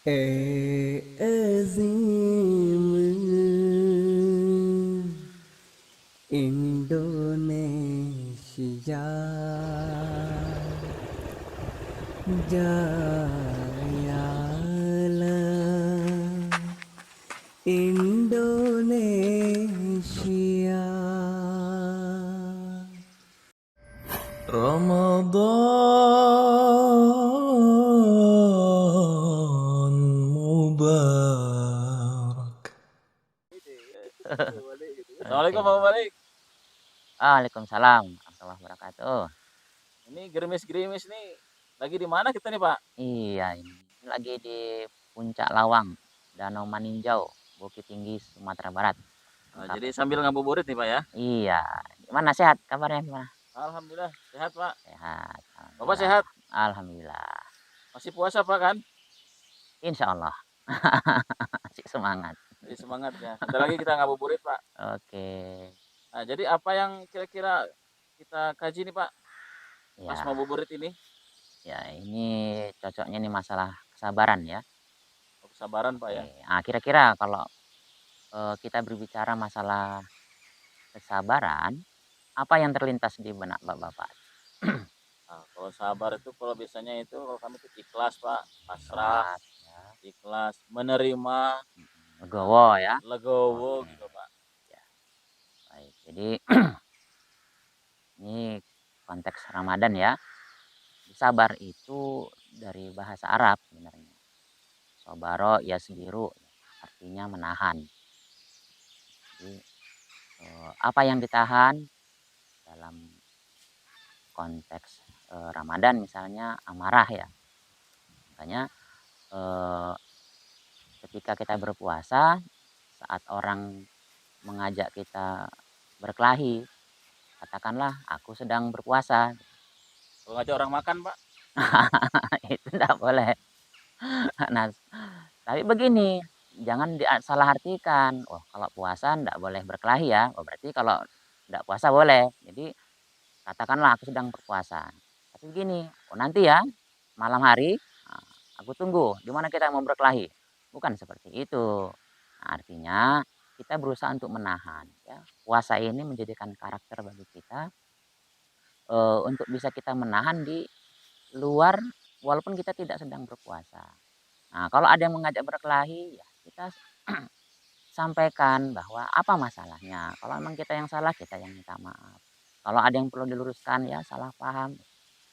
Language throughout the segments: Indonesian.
Azim Indonesia Jayalah Indonesia. Ramadan Mubarak. Assalamualaikum Oke. Pak Malik. Waalaikumsalam warahmatullahi wabarakatuh. Ini gerimis-gerimis nih. Lagi di mana kita nih Pak? Iya, ini lagi di Puncak Lawang, Danau Maninjau, Bukit Tinggi, Sumatera Barat. Mantap. Jadi sambil ngabuburit nih Pak ya. Iya, gimana sehat kabarnya gimana? Alhamdulillah sehat Pak. Sehat, Bapak alhamdulillah. sehat? Alhamdulillah. Masih puasa Pak kan? Insya Allah. Masih semangat. Jadi semangat ya. Sebentar lagi kita ngabuburit Pak. Oke. Nah, jadi apa yang kira-kira kita kaji nih Pak pas Ya, ngabuburit ini? ya ini cocoknya nih masalah kesabaran ya. Oh, kesabaran Pak Oke. ya. Nah, kira-kira kalau kita berbicara masalah kesabaran, apa yang terlintas di benak Bapak? Nah, kalau sabar itu kalau biasanya itu kalau kami itu ikhlas Pak, pasrah, Ikhlas ya, ikhlas, menerima, legowo ya. legowo Oke, gitu Pak. ya baik. Jadi ini konteks Ramadan ya. Sabar itu dari bahasa Arab sebenarnya. Sobaro yasbiru, artinya menahan. Jadi apa yang ditahan dalam konteks Ramadan misalnya amarah ya. Makanya eh, ketika kita berpuasa saat orang mengajak kita berkelahi, katakanlah aku sedang berpuasa. Kalau ngajak orang makan Pak, Itu tidak boleh. Nah, tapi begini, jangan salah artikan. Oh, kalau puasa tidak boleh berkelahi ya. Oh, berarti kalau tidak puasa boleh. Jadi katakanlah aku sedang berpuasa. Tapi begini, oh nanti ya malam hari nah, aku tunggu di mana kita mau berkelahi. Bukan seperti itu. Nah, artinya kita berusaha untuk menahan ya. Puasa ini menjadikan karakter bagi kita untuk bisa kita menahan di luar walaupun kita tidak sedang berpuasa. Nah, kalau ada yang mengajak berkelahi, ya kita sampaikan bahwa apa masalahnya. Kalau memang kita yang salah, kita yang minta maaf. Kalau ada yang perlu diluruskan, ya salah paham.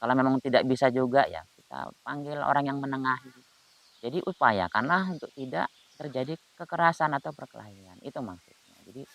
Kalau memang tidak bisa juga, ya kita panggil orang yang menengahi. Jadi upayakanlah untuk tidak terjadi kekerasan atau perkelahian. Itu maksudnya. Jadi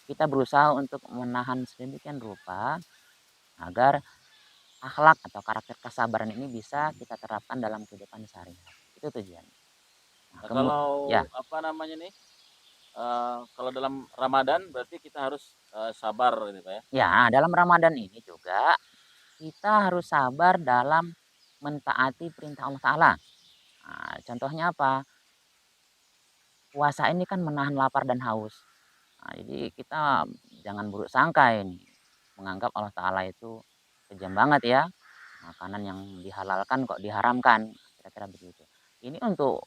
kita berusaha untuk menahan sedemikian rupa agar akhlak atau karakter kesabaran ini bisa kita terapkan dalam kehidupan sehari-hari. Itu tujuannya. Nah, nah, kalau ya, apa namanya nih? Kalau dalam Ramadan berarti kita harus sabar gitu Pak ya. ya dalam Ramadan ini juga kita harus sabar dalam mentaati perintah Allah Ta'ala. Nah, contohnya apa? Puasa ini kan menahan lapar dan haus. Nah, jadi kita jangan buruk sangka ini. Menganggap Allah Ta'ala itu kejam banget ya. Makanan yang dihalalkan kok diharamkan. Kira-kira begitu. Ini untuk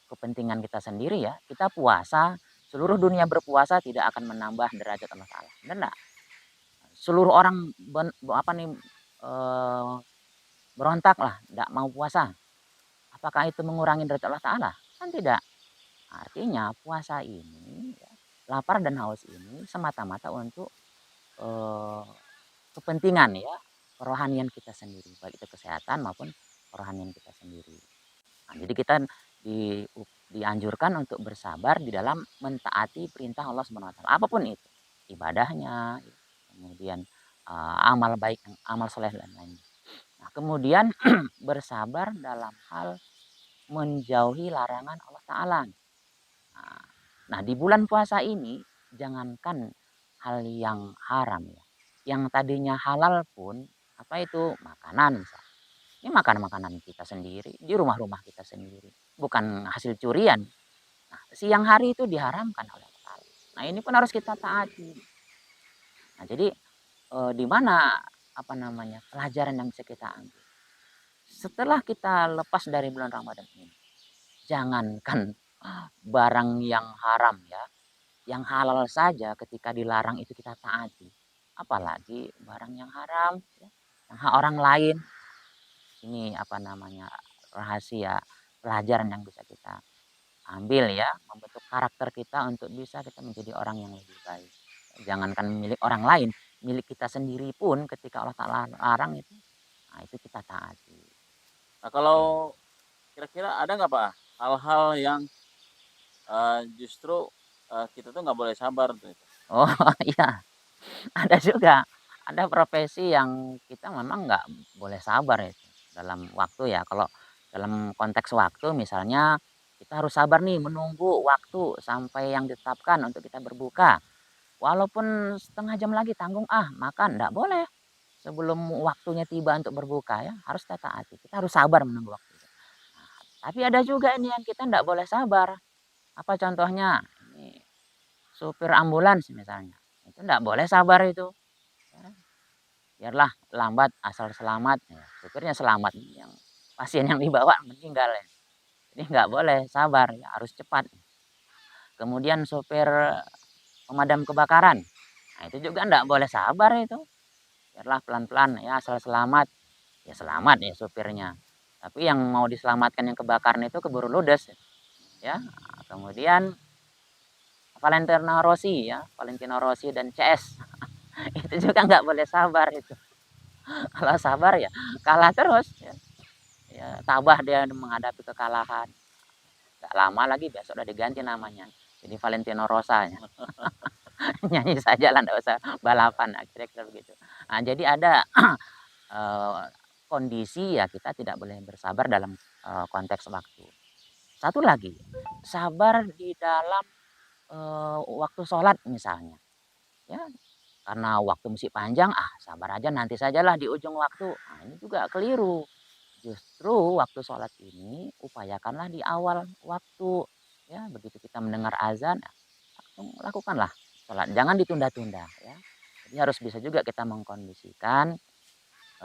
kepentingan kita sendiri ya. Kita puasa, seluruh dunia berpuasa tidak akan menambah derajat Allah Ta'ala. Benar enggak? Seluruh orang apa nih eh, berontak lah, tidak mau puasa. Apakah itu mengurangi derajat Allah Ta'ala? Kan tidak. Artinya puasa ini, ya, lapar dan haus ini semata-mata untuk eh, kepentingan ya, kerohanian kita sendiri. Baik itu kesehatan maupun kerohanian kita sendiri. Nah, jadi kita dianjurkan untuk bersabar di dalam mentaati perintah Allah Subhanahu wa taala. Apapun itu, ibadahnya, kemudian amal baik, amal soleh dan lainnya. Nah, kemudian bersabar dalam hal menjauhi larangan Allah Ta'ala. Nah, nah, di bulan puasa ini jangankan hal yang haram ya. Yang tadinya halal pun apa itu makanan misalnya. Ini makanan-makanan kita sendiri, di rumah-rumah kita sendiri, bukan hasil curian. Nah, siang hari itu diharamkan oleh Allah Ta'ala. Nah, ini pun harus kita taati. Nah, jadi di mana apa namanya pelajaran yang bisa kita ambil setelah kita lepas dari bulan Ramadan ini. jangankan barang yang haram ya, yang halal saja ketika dilarang itu kita taati. Apalagi barang yang haram ya, yang hak orang lain. Ini apa namanya, rahasia, pelajaran yang bisa kita ambil ya, membentuk karakter kita untuk bisa kita menjadi orang yang lebih baik. Jangankan milik orang lain, milik kita sendiri pun ketika Allah Ta'ala larang itu, nah itu kita taati. Nah, kalau Oke. kira-kira ada nggak Pak, hal-hal yang justru kita tuh nggak boleh sabar tuh itu? Oh iya, ada juga. Ada profesi yang kita memang nggak boleh sabar itu dalam waktu ya. Kalau dalam konteks waktu misalnya kita harus sabar nih menunggu waktu sampai yang ditetapkan untuk kita berbuka. Walaupun setengah jam lagi tanggung makan, nggak boleh. Sebelum waktunya tiba untuk berbuka ya, harus kita taati. Kita harus sabar menunggu waktu itu. Nah, tapi ada juga ini yang kita nggak boleh sabar. Apa contohnya? Ini supir ambulans misalnya. Itu nggak boleh sabar itu. Ya, biarlah lambat asal selamat. Ya, supirnya selamat, yang pasien yang dibawa meninggal ya. Jadi nggak boleh sabar, ya, harus cepat. Kemudian supir pemadam kebakaran. Nah, itu juga nggak boleh sabar itu. Biarlah pelan-pelan ya asal selamat. Ya selamat ya supirnya. Tapi yang mau diselamatkan yang kebakaran itu keburu ludes ya. Nah, kemudian Valentino Rossi dan CS itu juga nggak boleh sabar itu. Kalau sabar ya kalah terus ya. Ya tabah dia menghadapi kekalahan. Gak lama lagi besok udah diganti namanya. Jadi Valentino Rosa ya. Nyanyi saja lah nggak usah balapan. Nah, kira-kira begitu. Nah, jadi ada eh, kondisi ya kita tidak boleh bersabar dalam konteks waktu. Satu lagi, sabar di dalam waktu sholat misalnya. Ya, karena waktu masih panjang, sabar aja nanti sajalah di ujung waktu. Nah, ini juga keliru. Justru waktu sholat ini upayakanlah di awal waktu. Ya, begitu kita mendengar azan, langsung lakukanlah sholat. Jangan ditunda-tunda. Ya. Jadi harus bisa juga kita mengkondisikan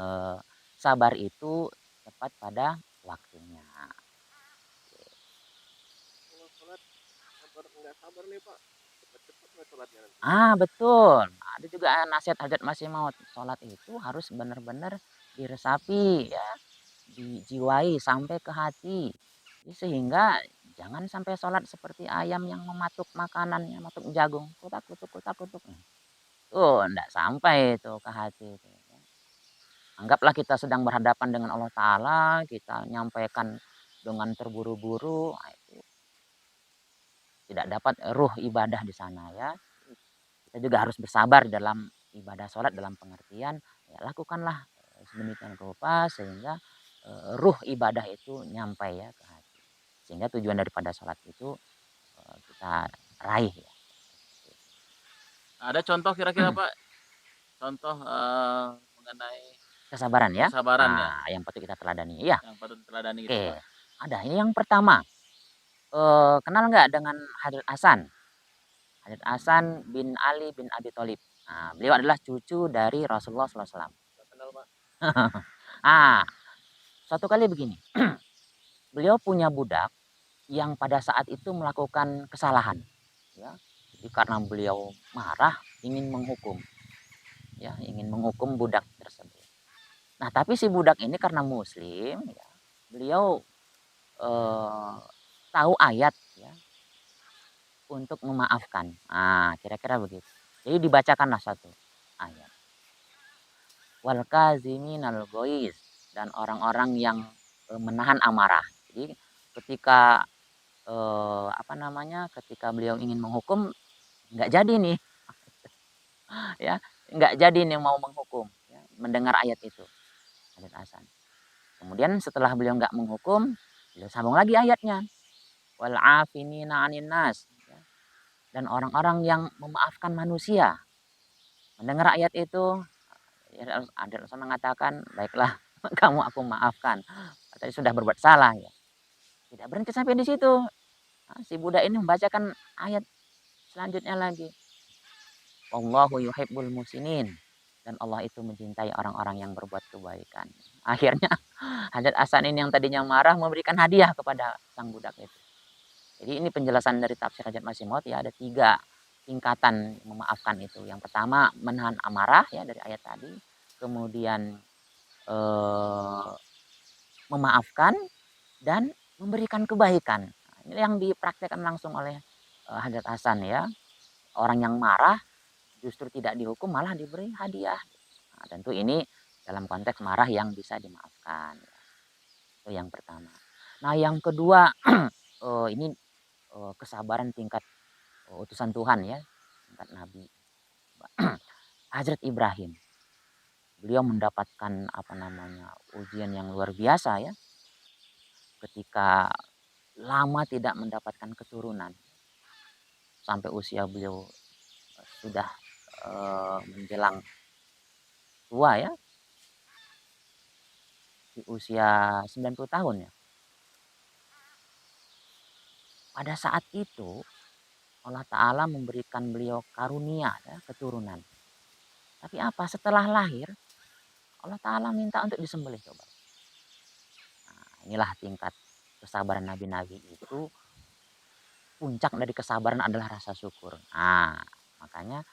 eh, sabar itu tepat pada waktunya. Kalau sholat sabar nggak sabar nih Pak, cepet-cepet nggak sholatnya nanti? Betul. Ada juga nasihat Hajat Masih Maut. Sholat itu harus benar-benar diresapi ya, dijiwai sampai ke hati. Jadi sehingga jangan sampai sholat seperti ayam yang mematuk makanannya, matuk jagung, kutak kutuk kutak kutuk. Tuh, enggak sampai itu ke hati itu. Ya. Anggaplah kita sedang berhadapan dengan Allah Ta'ala, kita nyampaikan dengan terburu-buru, itu tidak dapat ruh ibadah di sana ya. Kita juga harus bersabar dalam ibadah sholat dalam pengertian ya lakukanlah sedemikian rupa sehingga ruh ibadah itu nyampe ya ke hati. Sehingga tujuan daripada sholat itu kita raih ya. Ada contoh kira-kira Pak, contoh mengenai Kesabaran ya. kesabaran ya, Yang patut kita teladani. Iya, yang patut diteladani gitu oke. Pak? Ada ini yang pertama, kenal nggak dengan Hadrat Hasan? Hadrat Hasan bin Ali bin Abi Thalib. Nah, beliau adalah cucu dari Rasulullah SAW. Nggak kenal Pak. ah, Suatu kali begini, beliau punya budak yang pada saat itu melakukan kesalahan, ya. Jadi karena beliau marah, ingin menghukum budak tersebut. Nah, tapi si budak ini karena Muslim, ya, beliau eh, tahu ayat, ya, untuk memaafkan. Kira-kira begitu. Jadi dibacakanlah satu ayat. Wal kaziminal ghaiz, dan orang-orang yang menahan amarah. Jadi ketika ketika beliau ingin menghukum nggak jadi nih ya, nggak jadi nih mau menghukum ya, mendengar ayat itu ayat Hasan. Kemudian setelah beliau nggak menghukum, beliau sambung lagi ayatnya, wal afinina 'anin nas, ya, dan orang-orang yang memaafkan manusia. Mendengar ayat itu, ya, ada Rasul mengatakan, baiklah kamu aku maafkan, tadi sudah berbuat salah ya. Tidak berhenti sampai di situ. Si budak ini membacakan ayat selanjutnya lagi. Wallahu yuhibbul musinin, dan Allah itu mencintai orang-orang yang berbuat kebaikan. Akhirnya Hadrat Hasan ini yang tadinya marah memberikan hadiah kepada sang budak itu. Jadi ini penjelasan dari tafsir Hadrat Masih Maud ya, ada 3 tingkatan memaafkan itu. Yang pertama menahan amarah ya dari ayat tadi, kemudian memaafkan dan memberikan kebaikan. Nah, ini yang dipraktekkan langsung oleh Hadrat Hasan ya. Orang yang marah justru tidak dihukum malah diberi hadiah. Nah, tentu ini dalam konteks marah yang bisa dimaafkan. Itu yang pertama. Nah, yang kedua ini kesabaran tingkat utusan Tuhan ya, tingkat Nabi. Hazrat Ibrahim. Beliau mendapatkan ujian yang luar biasa ya, ketika lama tidak mendapatkan keturunan sampai usia beliau sudah menjelang tua ya, di usia 90 tahun ya. Pada saat itu Allah Ta'ala memberikan beliau karunia ya, keturunan. Tapi apa setelah lahir Allah Ta'ala minta untuk disembelih coba. Nah, inilah tingkat kesabaran nabi-nabi itu. Puncak dari kesabaran adalah rasa syukur. Nah, makanya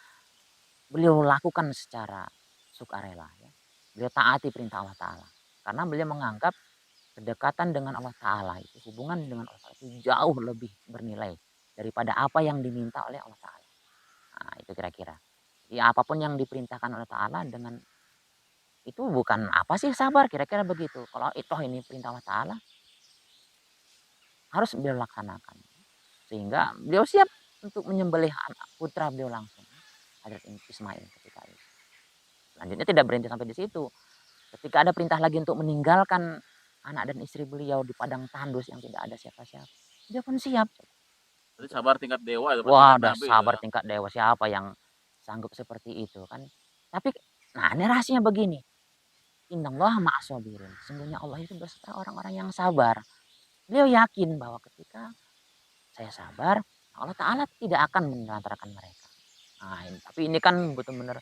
beliau lakukan secara sukarela ya. Beliau taati perintah Allah Ta'ala. Karena beliau menganggap kedekatan dengan Allah Ta'ala itu, hubungan dengan Allah Ta'ala itu jauh lebih bernilai daripada apa yang diminta oleh Allah Ta'ala. Nah, itu kira-kira. Jadi apapun yang diperintahkan Allah Ta'ala dengan itu bukan apa sih sabar, kira-kira begitu. Kalau itu ini perintah Allah Ta'ala harus beliau laksanakan. Sehingga beliau siap untuk menyembelih anak putra beliau langsung. Hadrat Ismail ketika itu. Selanjutnya tidak berhenti sampai di situ. Ketika ada perintah lagi untuk meninggalkan anak dan istri beliau di padang tandus yang tidak ada siapa-siapa, dia pun siap. Berarti sabar tingkat dewa itu, Wah, tingkat udah nabi itu sabar ya. tingkat dewa, siapa yang sanggup seperti itu kan. Tapi nah ini rahasianya begini. Innallaha ma'as-sabirin. Sesungguhnya Allah itu beserta orang-orang yang sabar. Beliau yakin bahwa ketika saya sabar, Allah Ta'ala tidak akan menelantarkan mereka. Nah, tapi ini kan benar-benar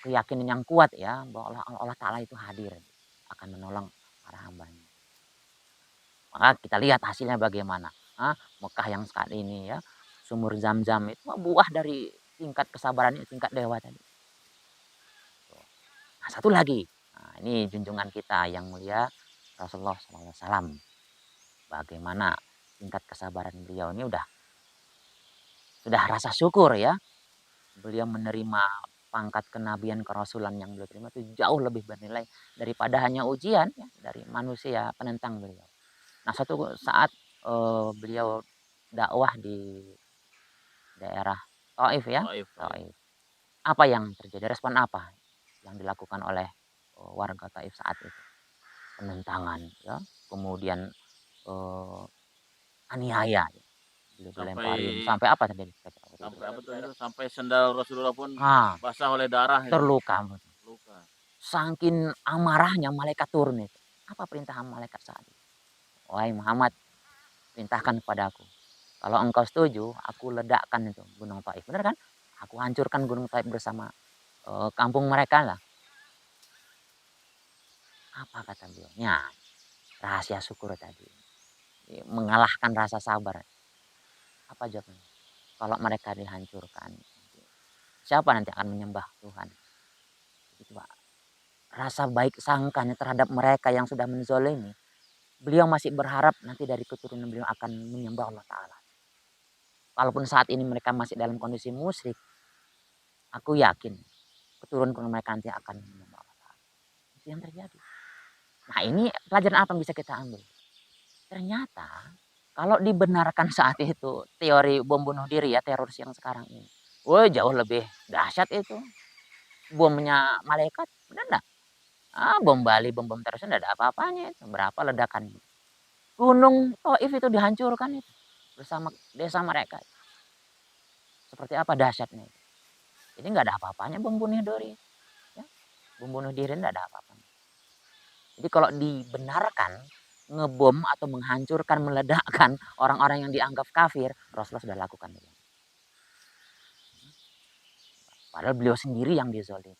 keyakinan yang kuat ya, bahwa Allah Ta'ala itu hadir akan menolong para hambanya. Maka kita lihat hasilnya bagaimana. Mekah yang saat ini ya, sumur Zam-Zam itu buah dari tingkat kesabaran, tingkat dewa tadi. Nah, satu lagi. Nah, ini junjungan kita yang mulia Rasulullah SAW. Bagaimana tingkat kesabaran beliau ini sudah rasa syukur ya. Beliau menerima pangkat kenabian kerasulan yang beliau terima itu jauh lebih bernilai daripada hanya ujian ya, dari manusia penentang beliau. Nah, suatu saat beliau dakwah di daerah Taif ya, Taif, Taif. Taif. Apa yang terjadi? Respon apa yang dilakukan oleh warga Taif saat itu? Penentangan ya, kemudian aniaya ya. Beliau Sampai dilemparin sampai apa terjadi? sampai apa tuh itu? Sampai sendal Rasulullah pun Ah, basah oleh darah itu. terluka. Luka. Saking amarahnya malaikat turun itu. Apa perintah malaikat saat itu? Wahai Muhammad, perintahkan kepadaku. Kalau engkau setuju, aku ledakkan itu Gunung Taif. Benar kan? Aku hancurkan Gunung Taif bersama kampung mereka lah. Apa kata beliau? Ya, rahasia syukur tadi. Mengalahkan rasa sabar. Apa jawabannya? Kalau mereka dihancurkan, siapa nanti akan menyembah Tuhan? Itu Pak. Rasa baik sangkanya terhadap mereka yang sudah menzolimi. Beliau masih berharap nanti dari keturunan beliau akan menyembah Allah Ta'ala. Walaupun saat ini mereka masih dalam kondisi musyrik, aku yakin keturunan mereka nanti akan menyembah Allah Ta'ala. Itu yang terjadi. Nah, ini pelajaran apa yang bisa kita ambil? Ternyata kalau dibenarkan saat itu teori bom bunuh diri ya, teroris yang sekarang ini. Wah, jauh lebih dahsyat itu. Bomnya malaikat, benar enggak? Bom Bali, bom teroris enggak ada apa-apanya itu. Berapa ledakannya? Gunung Taif itu dihancurkan itu bersama desa mereka. Seperti apa dahsyatnya itu. Jadi nggak ada apa-apanya bom bunuh diri. Ya. Bom bunuh diri nggak ada apa-apanya. Jadi kalau dibenarkan ngebom atau menghancurkan, meledakkan orang-orang yang dianggap kafir, Rasulullah sudah lakukan. Padahal beliau sendiri yang dizolim.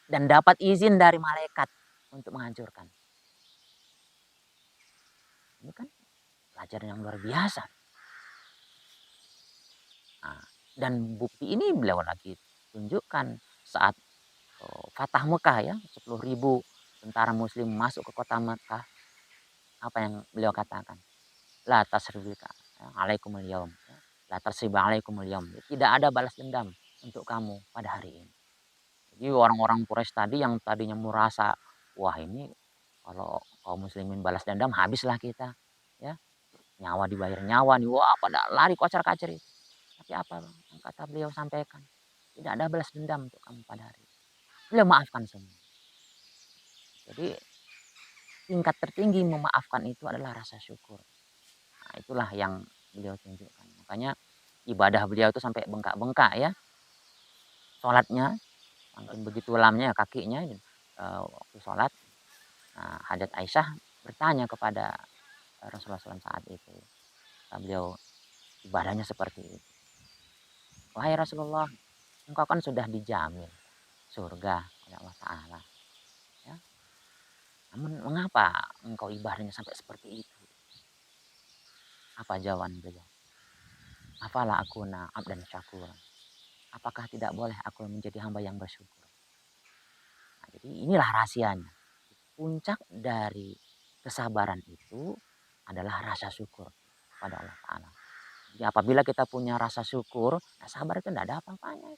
Dan dapat izin dari malaikat untuk menghancurkan. Ini kan pelajaran yang luar biasa. Nah, dan bukti ini beliau lagi tunjukkan saat Fatah Mekah ya, 10.000 tentara muslim masuk ke kota Mekah. Apa yang beliau katakan? La tasribika alaikumul yaum. La tasriba alaikumul yaum. Tidak ada balas dendam untuk kamu pada hari ini. Jadi orang-orang Quraisy tadi yang tadinya merasa, wah ini kalau kaum muslimin balas dendam habislah kita. Ya, nyawa dibayar nyawa nih. Wah, pada lari kocar-kacir itu. Tapi apa yang kata beliau sampaikan? Tidak ada balas dendam untuk kamu pada hari ini. Beliau maafkan semua. Jadi tingkat tertinggi memaafkan itu adalah rasa syukur. Nah, itulah yang beliau tunjukkan. Makanya ibadah beliau itu sampai bengkak-bengkak ya. Sholatnya saking begitu lamnya kakinya waktu sholat. Nah, Hajat Aisyah bertanya kepada Rasulullah SAW saat itu. Beliau ibadahnya seperti itu. Wahai Rasulullah, engkau kan sudah dijamin surga oleh Allah Ta'ala. Ya. Namun mengapa engkau ibadahnya sampai seperti itu? Apa jawaban beliau? Afala akuna abdan syakur. Apakah tidak boleh aku menjadi hamba yang bersyukur? Nah, jadi inilah rahasianya. Puncak dari kesabaran itu adalah rasa syukur pada Allah Ta'ala. Jadi apabila kita punya rasa syukur, nah sabar itu tidak ada apa-apanya.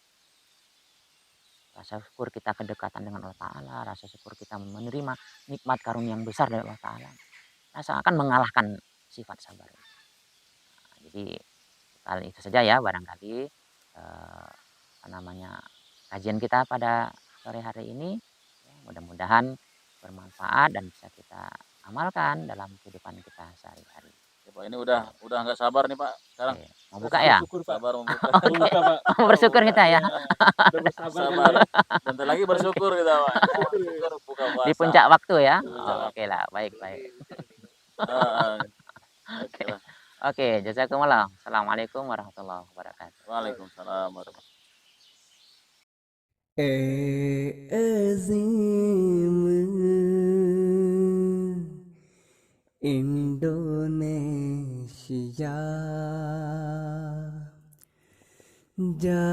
Rasa syukur kita kedekatan dengan Allah Ta'ala, rasa syukur kita menerima nikmat karunia yang besar dari Allah Ta'ala. Rasa akan mengalahkan sifat sabar. Nah, jadi hal itu saja ya barangkali kajian kita pada sore hari ini. Ya, mudah-mudahan bermanfaat dan bisa kita amalkan dalam kehidupan kita sehari-hari. Ya, Pak, ini udah nggak sabar nih Pak. Sekarang Oke, mau buka ya? Bersyukur, Pak. sabar membuka. Oke. Buka, Pak. Bersyukur kita ya. Udah bersabar kan, Sabar. Pak, ya? Bentar lagi bersyukur kita Pak. Bersyukur buka puasa. Di puncak waktu ya. Di puncak Oke lah, baik-baik. Heeh. Oke. Oke lah. Oke, jazakumullah. Assalamualaikum warahmatullahi wabarakatuh. Waalaikumsalam warahmatullahi ए अजीम इंडोनेशिया जा